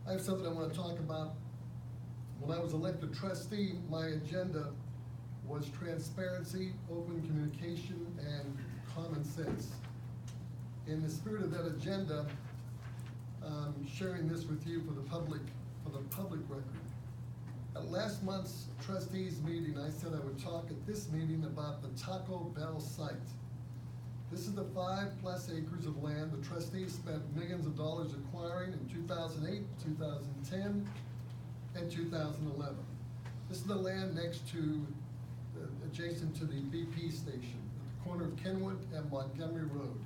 I have something I want to talk about. When I was elected trustee, my agenda was transparency, open communication, and common sense. In the spirit of that agenda, I'm sharing this with you for the public record. At last month's trustees meeting, I said I would talk at this meeting about the Taco Bell site. This is the 5+ acres of land the trustees spent millions of dollars acquiring in 2008, 2010, and 2011. This is the land next to, adjacent to the BP station, at the corner of Kenwood and Montgomery Road.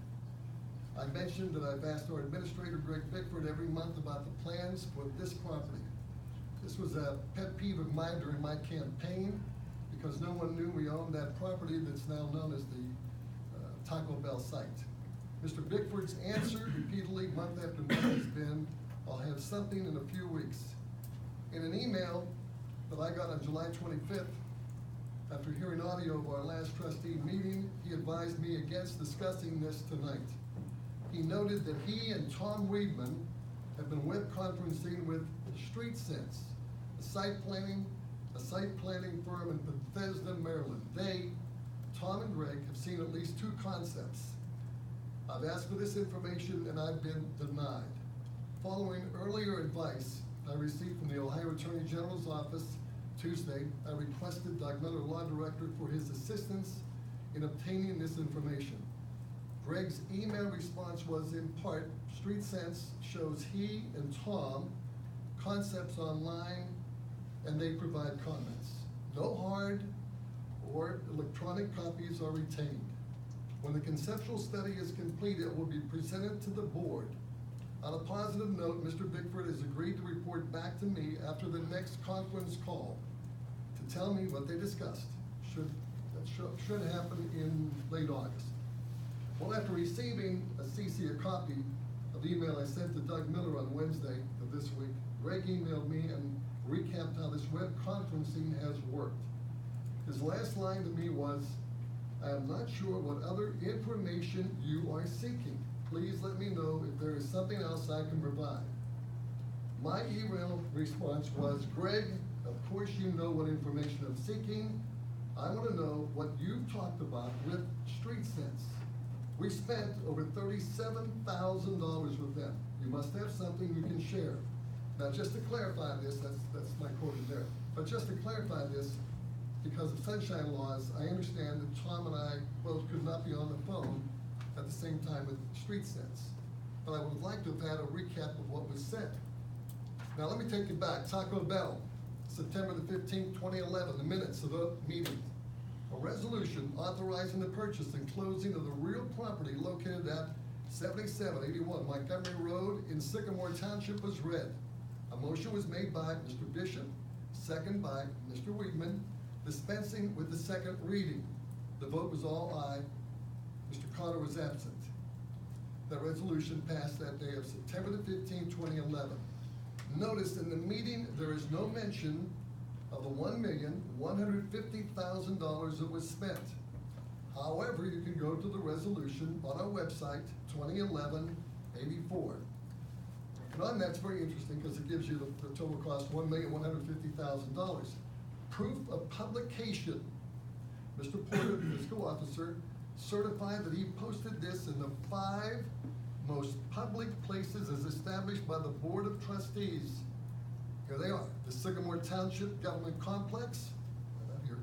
I mentioned that I've asked our administrator, Greg Bickford, every month about the plans for this property. This was a pet peeve of mine during my campaign because no one knew we owned that property that's now known as the Taco Bell site. Mr. Bickford's answer repeatedly, month after month, has been, I'll have something in a few weeks. In an email that I got on July 25th, after hearing audio of our last trustee meeting, he advised me against discussing this tonight. He noted that he and Tom Weidman have been web conferencing with Street Sense, a site planning firm in Bethesda, Maryland. They, Tom and Greg, have seen at least 2 concepts. I've asked for this information and I've been denied. Following earlier advice I received from the Ohio Attorney General's office Tuesday, I requested Doug Miller, Law Director, for his assistance in obtaining this information. Greg's email response was, in part, Street Sense shows he and Tom concepts online and they provide comments. No hard or electronic copies are retained. When the conceptual study is complete, it will be presented to the board. On a positive note, Mr. Bickford has agreed to report back to me after the next conference call to tell me what they discussed. Should happen in late August. Well, after receiving a copy of the email I sent to Doug Miller on Wednesday of this week, Greg emailed me and recapped how this web conferencing has worked. His last line to me was, I am not sure what other information you are seeking. Please let me know if there is something else I can provide. My email response was, Greg, of course you know what information I'm seeking. I want to know what you've talked about with Street Sense. We spent over $37,000 with them. You must have something you can share. Now, just to clarify this, that's my quote in there. But just to clarify this, because of sunshine laws, I understand that Tom and I both could not be on the phone at the same time with Street Sense. But I would like to have had a recap of what was said. Now, let me take you back. Taco Bell, September the 15th, 2011, the minutes of the meeting. A resolution authorizing the purchase and closing of the real property located at 7781 Montgomery Road in Sycamore Township was read. A motion was made by Mr. Bishop, second by Mr. Weidman, dispensing with the second reading. The vote was all aye. Mr. Connor was absent. That resolution passed that day of September the 15th, 2011. Notice in the meeting there is no mention of the $1,150,000 that was spent. However, you can go to the resolution on our website, 2011-84. And on that's very interesting because it gives you the total cost, $1,150,000. Proof of publication. Mr. Porter, the fiscal officer, certified that he posted this in the 5 most public places as established by the Board of Trustees. Here they are: the Sycamore Township Government Complex, right out here,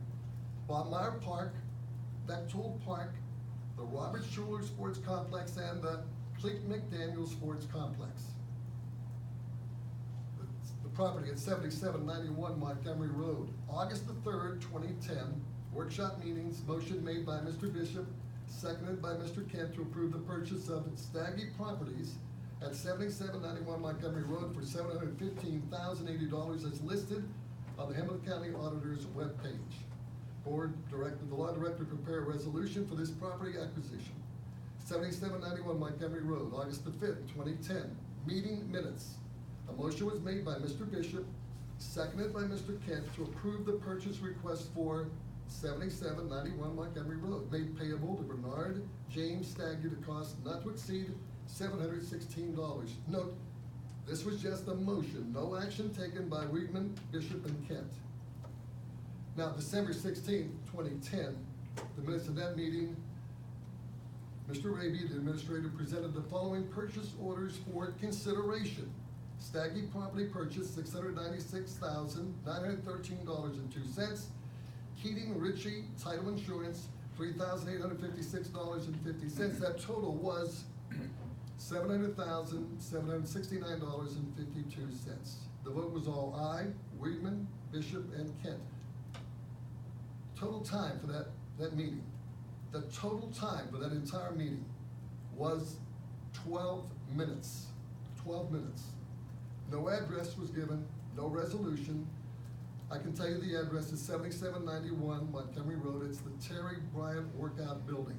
Bob Meyer Park, Bechtold Park, the Robert Schuller Sports Complex, and the Click McDaniel Sports Complex. The property at 7791 Montgomery Road. August the 3rd, 2010, workshop meetings, motion made by Mr. Bishop, seconded by Mr. Kent to approve the purchase of Staggy Properties at 7791 Montgomery Road for $715,080 as listed on the Hamilton County Auditor's webpage. Board directed the law director to prepare a resolution for this property acquisition. 7791 Montgomery Road, August the 5th, 2010. Meeting minutes. A motion was made by Mr. Bishop, seconded by Mr. Kent to approve the purchase request for 7791 Montgomery Road, made payable to Bernard James Staggy to cost not to exceed $716. Note, This was just a motion, no action taken by Weedman, Bishop, and Kent. Now, December 16th, 2010, the minutes of that meeting, Mr. Raby, the administrator, presented the following purchase orders for consideration. Staggy property purchase, $696,913.02. Keating Richie Title Insurance, $3,856.50. That total was $700,769.52. The vote was all aye, Weedman, Bishop, and Kent. Total time for that meeting, the total time for that entire meeting was 12 minutes. 12 minutes. No address was given, no resolution. I can tell you the address is 7791 Montgomery Road. It's the Terry Bryant Workout Building.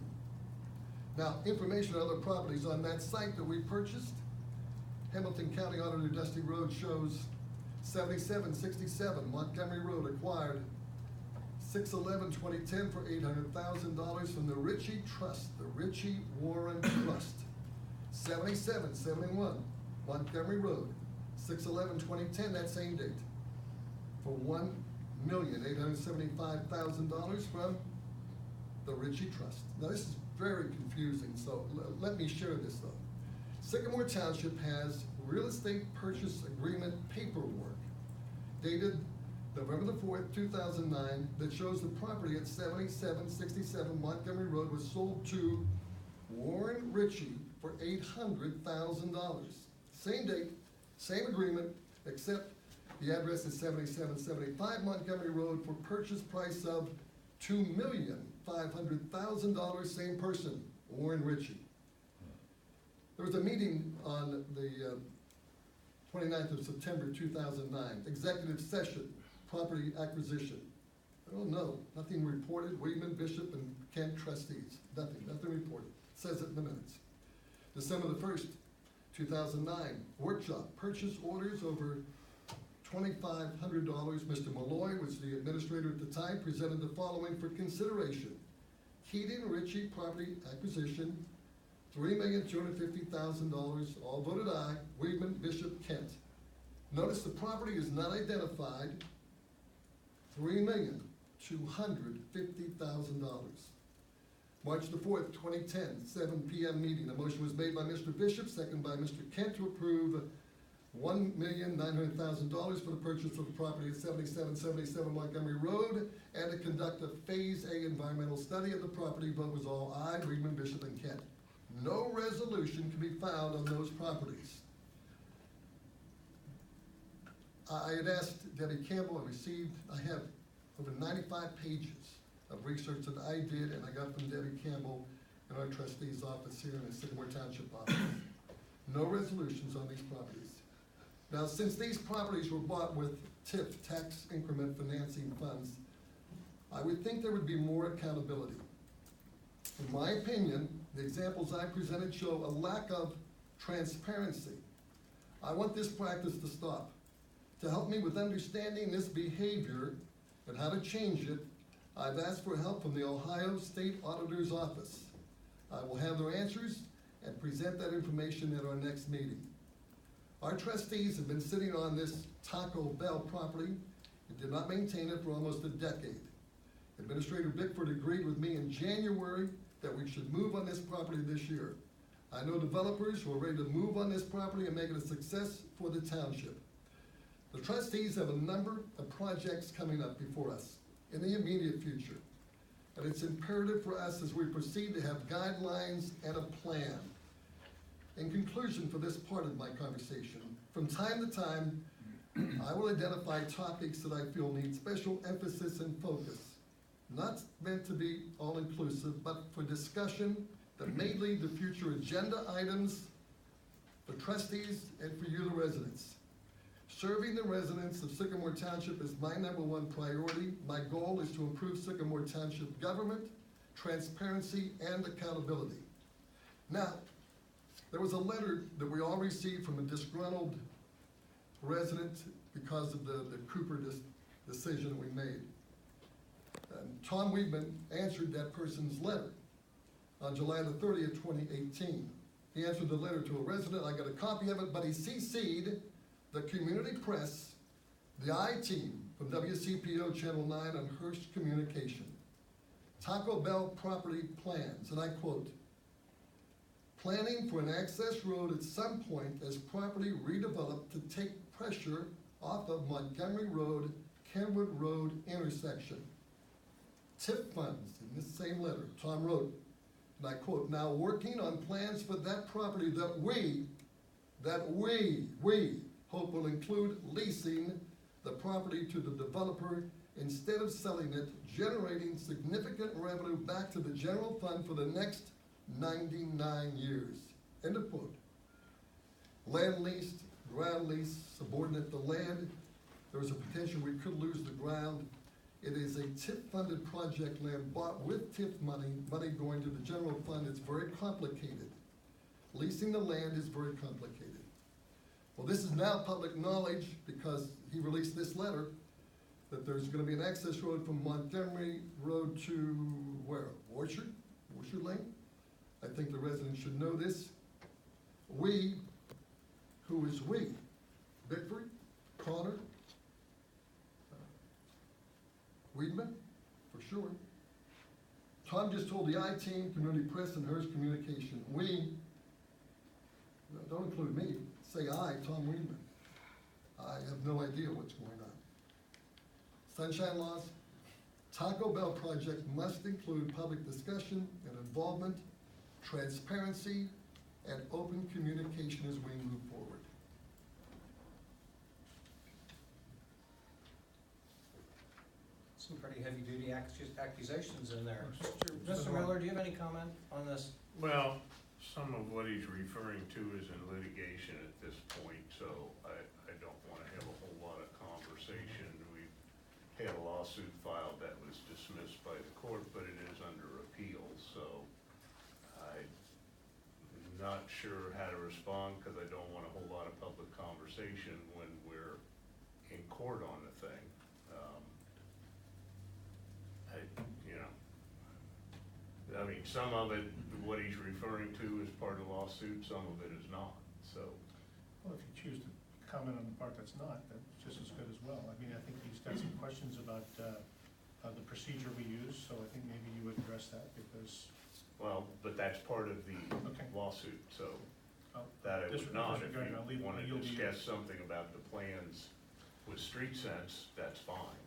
Now, information on other properties on that site that we purchased, Hamilton County Auditor Dusty Road shows 7767 Montgomery Road acquired 6/11/2010 for $800,000 from the Richie Trust, the Richie Warren Trust. 7771 Montgomery Road, 6/11/2010, that same date, for $1,875,000 from the Richie Trust. Now, this is very confusing, so let me share this though. Sycamore Township has real estate purchase agreement paperwork dated November the 4th, 2009, that shows the property at 7767 Montgomery Road was sold to Warren Richie for $800,000. Same date, same agreement, except the address is 7775 Montgomery Road for purchase price of $2,500,000, same person, Warren Richie. There was a meeting on the 29th of September 2009, executive session, property acquisition. I don't know, nothing reported, Weedman, Bishop, and Kent trustees, nothing reported. It says it in the minutes. December the 1st, 2009, workshop, purchase orders over $2,500. Mr. Malloy was the administrator at the time, presented the following for consideration. Keating Richie property acquisition, $3,250,000, all voted aye, Weedman, Bishop, Kent. Notice the property is not identified, $3,250,000. March the 4th, 2010, 7 p.m. meeting. A motion was made by Mr. Bishop, second by Mr. Kent to approve $1,900,000 for the purchase of the property at 7777 Montgomery Road and to conduct a Phase A environmental study of the property. Vote was all aye, Weedman, Bishop, and Kent. No resolution can be found on those properties. I had asked Debbie Campbell, I have over 95 pages of research that I did and I got from Debbie Campbell in our trustee's office here in the Sycamore Township office. No resolutions on these properties. Now, since these properties were bought with TIF, tax increment financing funds, I would think there would be more accountability. In my opinion, the examples I presented show a lack of transparency. I want this practice to stop. To help me with understanding this behavior and how to change it, I've asked for help from the Ohio State Auditor's Office. I will have their answers and present that information at our next meeting. Our trustees have been sitting on this Taco Bell property and did not maintain it for almost a decade. Administrator Bickford agreed with me in January that we should move on this property this year. I know developers who are ready to move on this property and make it a success for the township. The trustees have a number of projects coming up before us in the immediate future. And it's imperative for us as we proceed to have guidelines and a plan. In conclusion for this part of my conversation, from time to time, I will identify topics that I feel need special emphasis and focus. Not meant to be all-inclusive, but for discussion that may lead to future agenda items for trustees and for you, the residents. Serving the residents of Sycamore Township is my #1 priority. My goal is to improve Sycamore Township government, transparency, and accountability. Now, there was a letter that we all received from a disgruntled resident because of the Cooper decision we made. Tom Weedman answered that person's letter on July the 30th, 2018. He answered the letter to a resident. I got a copy of it, but he CC'd the community press, the I-Team from WCPO Channel 9 on Hearst Communication. Taco Bell property plans, and I quote, planning for an access road at some point as property redeveloped to take pressure off of Montgomery Road, Kenwood Road intersection. TIP funds, in this same letter, Tom wrote, and I quote, now working on plans for that property that we hope will include leasing the property to the developer instead of selling it, generating significant revenue back to the general fund for the next 99 years. End of quote. Land leased, ground lease, subordinate to land. There is a potential we could lose the ground. It is a TIP-funded project, land bought with TIP money going to the general fund. It's very complicated. Leasing the land is very complicated. Well, this is now public knowledge because he released this letter that there's gonna be an access road from Montgomery Road to where? Orchard Lane? I think the residents should know this. We, who is we? Bickford, Connor, Weedman, for sure. Tom just told the I-Team, Community Press, and Hearst Communication. We, don't include me, say I, Tom Weedman. I have no idea what's going on. Sunshine laws. Taco Bell project must include public discussion and involvement, transparency, and open communication as we move forward. Some pretty heavy-duty accusations in there. Mr. Mr. Miller, do you have any comment on this? Well, some of what he's referring to is in litigation at this point, so I don't wanna have a whole lot of conversation. We've had a lawsuit filed that was dismissed by the court, but it is under appeal, so I'm not sure how to respond, cause I don't want a whole lot of public conversation when we're in court on the thing. I mean, some of it, what he's referring to is part of the lawsuit, some of it is not, so. Well, if you choose to comment on the part that's not, that's just as good as well. I mean, I think he's got some questions about the procedure we use, so I think maybe you would address that because. Well, but that's part of the Okay. lawsuit, so Oh, that I would not. If disregarding, I'll leave- you wanna yield to you. discuss something about the plans with street sense, that's fine.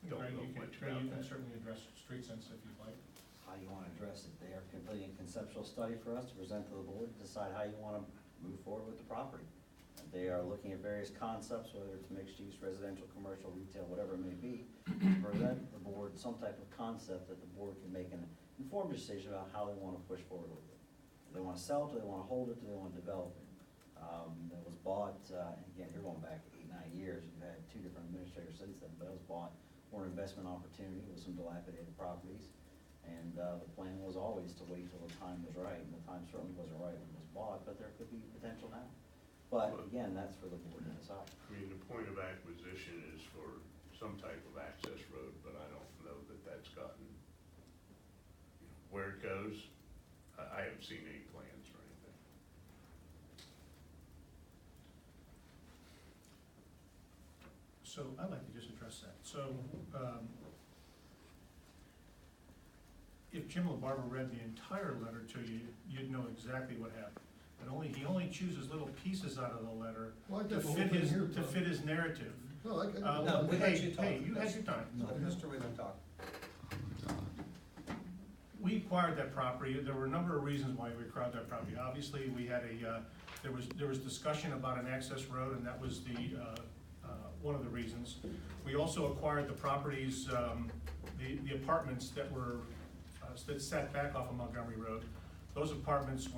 I don't Greg, know you much Greg, about you can that. certainly address street sense if you'd like. How you wanna address it. They are completing a conceptual study for us to present to the board to decide how you wanna move forward with the property. They are looking at various concepts, whether it's mixed use, residential, commercial, retail, whatever it may be, to present the board some type of concept that the board can make an informed decision about how they wanna push forward with it. Do they wanna sell it, do they wanna hold it, do they wanna develop it? That was bought, and again, you're going back 8-9 years, you've had two different administrators since then, but it was bought for an investment opportunity with some dilapidated properties. And the plan was always to wait till the time was right, and the time certainly wasn't right when it was bought, but there could be potential now. But again, that's for the board to decide. I mean, the point of acquisition is for some type of access road, but I don't know that that's gotten, where it goes. I haven't seen any plans or anything. So I'd like to just address that. So, if Jim LaBarbara read the entire letter to you, you'd know exactly what happened. And he only chooses little pieces out of the letter Well, I to got the whole fit thing here, Tom. his narrative. No, I No, we Hey, let you talk. hey, you had your time. Let Mr. Wheeler talk. We acquired that property. There were a number of reasons why we acquired that property. Obviously, we had there was discussion about an access road, and that was one of the reasons. We also acquired the properties, the apartments that sat back off of Montgomery Road. Those apartments